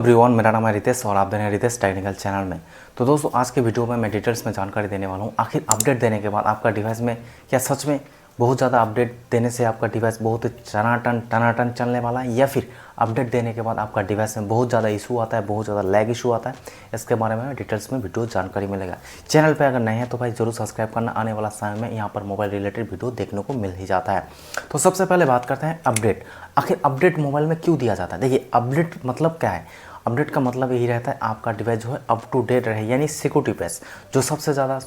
Everyone, मेरा नाम है रितेश और आप देख रहे हैं रितेश टेक्निकल चैनल में। तो दोस्तों, आज के वीडियो में मैं डिटेल्स में जानकारी देने वाला हूँ। आखिर अपडेट देने के बाद आपका डिवाइस में क्या सच में बहुत ज़्यादा अपडेट देने से आपका डिवाइस बहुत टनाटन चलने वाला है, या फिर अपडेट देने के बाद आपका डिवाइस में बहुत ज़्यादा इशू आता है, बहुत ज़्यादा लैग इशू आता है। इसके बारे में डिटेल्स में वीडियो जानकारी मिलेगा। चैनल पर अगर नए हैं तो भाई जरूर सब्सक्राइब करना। आने वाला समय में यहाँ पर मोबाइल रिलेटेड वीडियो देखने को मिल ही जाता है। तो सबसे पहले बात करते हैं अपडेट। आखिर अपडेट मोबाइल में क्यों दिया जाता है? देखिए, अपडेट मतलब क्या है? अपडेट का मतलब यही रहता है आपका डिवाइस जो है अप टू डेट रहे, यानी सिक्योरिटी पैच। जो सबसे ज़्यादा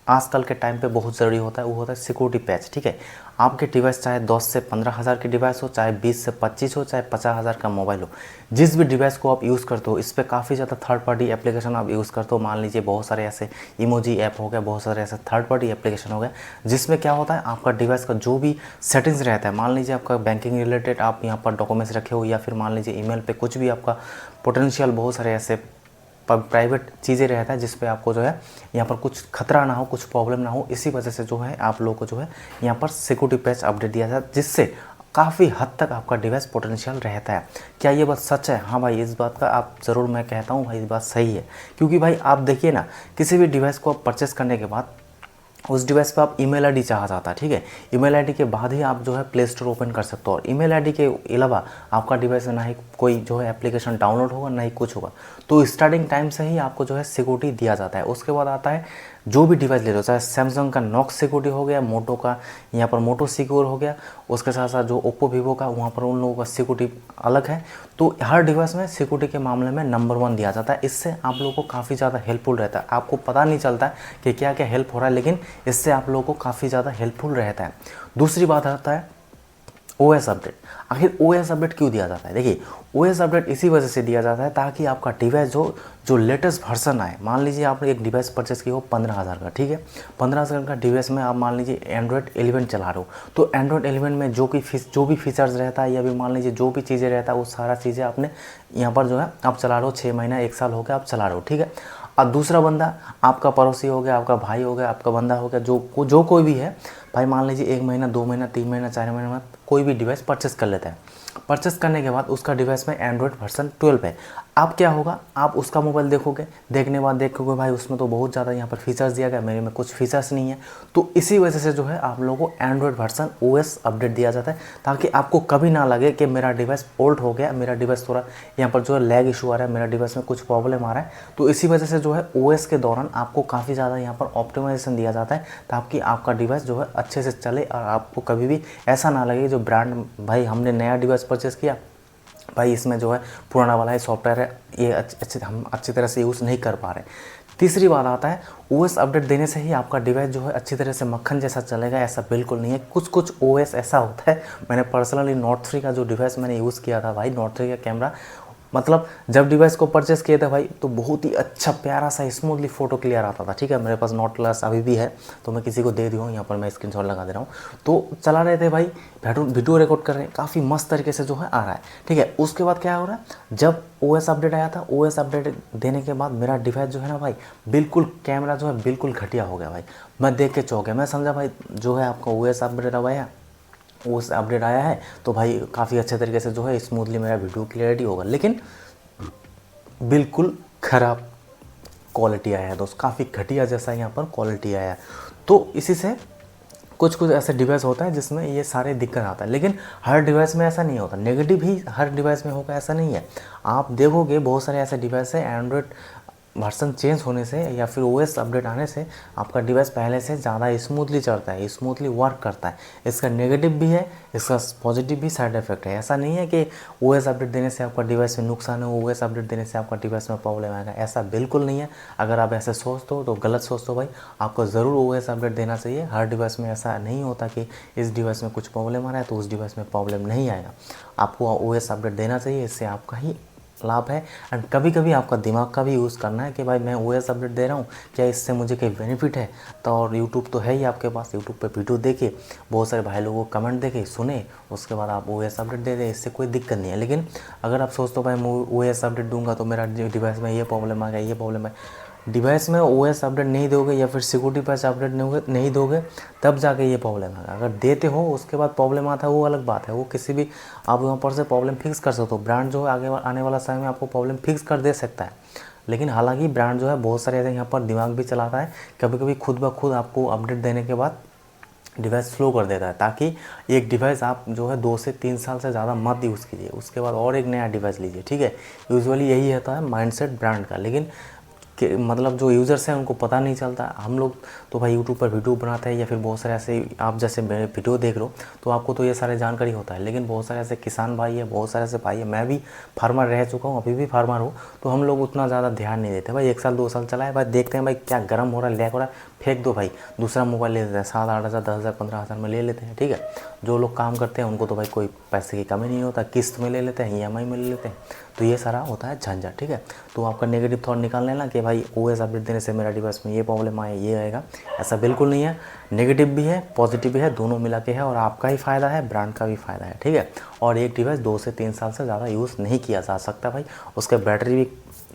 आजकल के टाइम पे बहुत ज़रूरी होता है वो होता है सिक्योरिटी पैच। ठीक है, आपके डिवाइस चाहे 10 से 15 हज़ार की डिवाइस हो, चाहे 20 से 25 हो, चाहे 50 हज़ार का मोबाइल हो, जिस भी डिवाइस को आप यूज़ करते हो, इस पर काफ़ी ज़्यादा थर्ड पार्टी एप्लीकेशन आप यूज़ करते हो। मान लीजिए बहुत सारे ऐसे इमोजी ऐप हो गया, बहुत सारे ऐसे थर्ड पार्टी एप्लीकेशन हो गए, जिसमें क्या होता है आपका डिवाइस का जो भी सेटिंग्स रहता है, मान लीजिए आपका बैंकिंग रिलेटेड आप यहाँ पर डॉक्यूमेंट्स रखे हो, या फिर मान लीजिए ईमेल पे कुछ भी आपका पोटेंशियल बहुत सारे ऐसे प्राइवेट चीज़ें रहता है, जिस पे आपको जो है यहाँ पर कुछ खतरा ना हो, कुछ प्रॉब्लम ना हो। इसी वजह से जो है आप लोगों को जो है यहाँ पर सिक्योरिटी पैच अपडेट दिया जाता है, जिससे काफ़ी हद तक आपका डिवाइस पोटेंशियल रहता है। क्या ये बात सच है? हाँ भाई, इस बात का आप ज़रूर, मैं कहता हूँ भाई इस बात सही है। क्योंकि भाई आप देखिए ना, किसी भी डिवाइस को आप परचेस करने के बाद उस डिवाइस पे आप ईमेल आईडी चाहा जाता है। ठीक है, ईमेल आईडी के बाद ही आप जो है प्ले स्टोर ओपन कर सकते हो, और ईमेल आईडी के अलावा आपका डिवाइस में ना ही कोई जो है एप्लीकेशन डाउनलोड होगा, ना ही कुछ होगा। तो स्टार्टिंग टाइम से ही आपको जो है सिक्योरिटी दिया जाता है। उसके बाद आता है जो भी डिवाइस ले लो, चाहे सैमसंग का नॉक्स सिक्योरिटी हो गया, मोटो का यहाँ पर मोटो सिक्योर हो गया, उसके साथ साथ जो ओप्पो वीवो का, वहाँ पर उन लोगों का सिक्योरिटी अलग है। तो हर डिवाइस में सिक्योरिटी के मामले में नंबर 1 दिया जाता है। इससे आप लोगों को काफ़ी ज़्यादा हेल्पफुल रहता है। आपको पता नहीं चलता है कि क्या क्या हेल्प हो रहा है, लेकिन इससे आप लोगों को काफ़ी ज़्यादा हेल्पफुल रहता है। दूसरी बात आता है ओएस अपडेट। आखिर ओएस अपडेट क्यों दिया जाता है? देखिए, ओएस अपडेट इसी वजह से दिया जाता है ताकि आपका डिवाइस जो लेटेस्ट वर्जन आए। मान लीजिए आपने एक डिवाइस परचेस किया हो 15 हज़ार का, ठीक है, 15 हज़ार का डिवाइस में आप मान लीजिए एंड्रॉयड 11 चला रहे हो, तो एंड्रॉयड 11 में जो भी फीचर्स रहता है, या भी मान लीजिए जो भी चीज़ें रहता है, वो सारा चीज़ें आपने यहाँ पर जो है आप चला रहे हो, 6 महीना 1 साल हो गया आप चला रहे हो। ठीक है, अब दूसरा बंदा आपका पड़ोसी हो गया, आपका भाई हो गया, आपका बंदा हो गया, जो कोई भी है भाई, मान लीजिए 1 महीना 2 महीना 3 महीना 4 महीना में कोई भी डिवाइस परचेस कर लेता है। परचेस करने के बाद उसका डिवाइस में एंड्रॉयड वर्जन 12 है। अब क्या होगा, आप उसका मोबाइल देखोगे, देखने बाद देखोगे भाई उसमें तो बहुत ज़्यादा यहाँ पर फीचर्स दिया गया, मेरे में कुछ फीचर्स नहीं है। तो इसी वजह से जो है आप लोगों को एंड्रॉयड वर्जन ओएस अपडेट दिया जाता है, ताकि आपको कभी ना लगे कि मेरा डिवाइस ओल्ड हो गया, मेरा डिवाइस थोड़ा यहाँ पर जो है लैग इशू आ रहा है, मेरा डिवाइस में कुछ प्रॉब्लम आ रहा है। तो इसी वजह से जो है ओएस के दौरान आपको काफ़ी ज़्यादा यहाँ पर ऑप्टिमाइजेशन दिया जाता है, ताकि आपका डिवाइस जो है अच्छे से चले, और आपको कभी भी ऐसा ना लगे जो ब्रांड भाई हमने नया डिवाइस परचेस किया भाई, इसमें जो है पुराना वाला ही सॉफ्टवेयर है, ये हम अच्छी तरह से यूज़ नहीं कर पा रहे। तीसरी बात आता है, ओएस अपडेट देने से ही आपका डिवाइस जो है अच्छी तरह से मक्खन जैसा चलेगा, ऐसा बिल्कुल नहीं है। कुछ ओएस ऐसा होता है, मैंने पर्सनली नोट 3 का जो डिवाइस मैंने यूज़ किया था भाई, नोट 3 का कैमरा, मतलब जब डिवाइस को परचेस किए थे भाई, तो बहुत ही अच्छा प्यारा सा स्मूथली फ़ोटो क्लियर आता था। ठीक है, मेरे पास नोट प्लस अभी भी है, तो मैं किसी को दे दी हूँ, यहाँ पर मैं स्क्रीनशॉट लगा दे रहा हूँ। तो चला रहे थे भाई, वीडियो रिकॉर्ड कर रहे हैं, काफ़ी मस्त तरीके से जो है आ रहा है। ठीक है, उसके बाद क्या हो रहा है, जब ओएस अपडेट आया था, ओएस अपडेट देने के बाद मेरा डिवाइस जो है ना भाई, बिल्कुल कैमरा जो है बिल्कुल घटिया हो गया भाई। मैं देख के चौंक गया, मैं समझा भाई जो है आपका ओएस अपडेट आया, उस अपडेट आया है तो भाई काफ़ी अच्छे तरीके से जो है स्मूथली मेरा वीडियो क्लियरिटी होगा, लेकिन बिल्कुल ख़राब क्वालिटी आया है दोस्त, काफ़ी घटिया जैसा यहाँ पर क्वालिटी आया है। तो इसी से कुछ ऐसे डिवाइस होता है जिसमें ये सारे दिक्कत आता है, लेकिन हर डिवाइस में ऐसा नहीं होता। नेगेटिव ही हर डिवाइस में होगा ऐसा नहीं है। आप देखोगे बहुत सारे ऐसे डिवाइस है, एंड्रॉयड वर्जन चेंज होने से या फिर ओएस अपडेट आने से आपका डिवाइस पहले से ज़्यादा स्मूथली चलता है, स्मूथली वर्क करता है। इसका नेगेटिव भी है, इसका पॉजिटिव भी साइड इफेक्ट है। ऐसा नहीं है कि ओएस अपडेट देने से आपका डिवाइस में नुकसान है, ओएस अपडेट देने से आपका डिवाइस में प्रॉब्लम आएगा, ऐसा बिल्कुल नहीं है। अगर आप ऐसे सोचते हो तो गलत सोचते हो भाई। आपको ज़रूर ओएस अपडेट देना चाहिए। हर डिवाइस में ऐसा नहीं होता कि इस डिवाइस में कुछ प्रॉब्लम आ रहा है तो उस डिवाइस में प्रॉब्लम नहीं आएगा। आपको ओएस अपडेट देना चाहिए, इससे आपका ही लाभ है। एंड कभी कभी आपका दिमाग का भी यूज़ करना है कि भाई मैं ओएस अपडेट दे रहा हूँ, क्या इससे मुझे कोई बेनिफिट है? तो और यूट्यूब तो है ही आपके पास, यूट्यूब पे वीडियो देखे, बहुत सारे भाई लोगों को कमेंट देखे सुने, उसके बाद आप ओएस अपडेट दे दें, इससे कोई दिक्कत नहीं है। लेकिन अगर आप सोचते हो भाई मैं ओएस अपडेट दूंगा तो मेरा डिवाइस में ये प्रॉब्लम आ गया, ये प्रॉब्लम है, डिवाइस में ओएस अपडेट नहीं दोगे या फिर सिक्योरिटी पैच अपडेट नहीं दोगे तब जाके ये प्रॉब्लम है। अगर देते हो उसके बाद प्रॉब्लम आता है वो अलग बात है, वो किसी भी आप वहाँ पर से प्रॉब्लम फिक्स कर सकते हो। ब्रांड जो है आगे आने वाला समय में आपको प्रॉब्लम फिक्स कर दे सकता है, लेकिन हालांकि ब्रांड जो है बहुत सारे ऐसे यहाँ पर दिमाग भी चलाता है, कभी कभी खुद ब खुद आपको अपडेट देने के बाद डिवाइस स्लो कर देता है, ताकि एक डिवाइस आप जो है 2 से 3 साल से ज़्यादा मत यूज़ कीजिए, उसके बाद और एक नया डिवाइस लीजिए, ठीक है। यूजुअली यही होता है माइंडसेट ब्रांड का, लेकिन मतलब जो यूज़र्स हैं उनको पता नहीं चलता। हम लोग तो भाई यूट्यूब पर वीडियो बनाते हैं या फिर बहुत सारे ऐसे आप जैसे मेरे वीडियो देख रहे हो तो आपको तो ये सारे जानकारी होता है, लेकिन बहुत सारे ऐसे किसान भाई है, बहुत सारे ऐसे भाई है, मैं भी फार्मर रह चुका हूँ, अभी भी फार्मर हूँ, तो हम लोग उतना ज़्यादा ध्यान नहीं देते। भाई 1 साल 2 साल चला है, भाई देखते हैं भाई क्या गर्म हो रहा है, लैग हो रहा है, फेंक दो भाई, दूसरा मोबाइल ले लेते हैं, 7-8 हज़ार 10 हज़ार 15 हज़ार में ले लेते हैं, ठीक है। जो लोग काम करते हैं उनको तो भाई कोई पैसे की कमी नहीं होता, किस्त में ले लेते हैं, EMI में ले लेते हैं, तो ये सारा होता है झंझट, ठीक है। तो आपका नेगेटिव थॉट निकाल लेना कि भाई ओएस अपडेट देने से मेरा डिवाइस में ये प्रॉब्लम आए, ये आएगा, ऐसा बिल्कुल नहीं है। नेगेटिव भी है पॉजिटिव भी है, दोनों मिला के है, और आपका ही फ़ायदा है, ब्रांड का भी फ़ायदा है, ठीक है। और एक डिवाइस 2 से 3 साल से ज़्यादा यूज़ नहीं किया जा सकता भाई, उसका बैटरी भी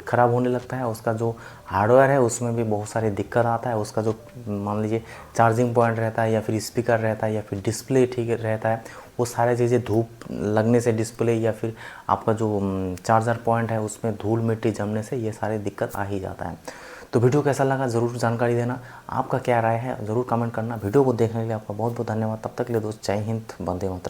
ख़राब होने लगता है, उसका जो हार्डवेयर है उसमें भी बहुत सारी दिक्कत आता है, उसका जो मान लीजिए चार्जिंग पॉइंट रहता है या फिर स्पीकर रहता है या फिर डिस्प्ले ठीक रहता है, वो सारी चीज़ें धूप लगने से डिस्प्ले या फिर आपका जो चार्जर पॉइंट है उसमें धूल मिट्टी जमने से ये सारी दिक्कत आ ही जाता है। तो वीडियो कैसा लगा ज़रूर जानकारी देना, आपका क्या राय है ज़रूर कमेंट करना। वीडियो को देखने के लिए आपका बहुत बहुत धन्यवाद। तब तक के लिए दोस्त जय हिंद, वंदे मातरम।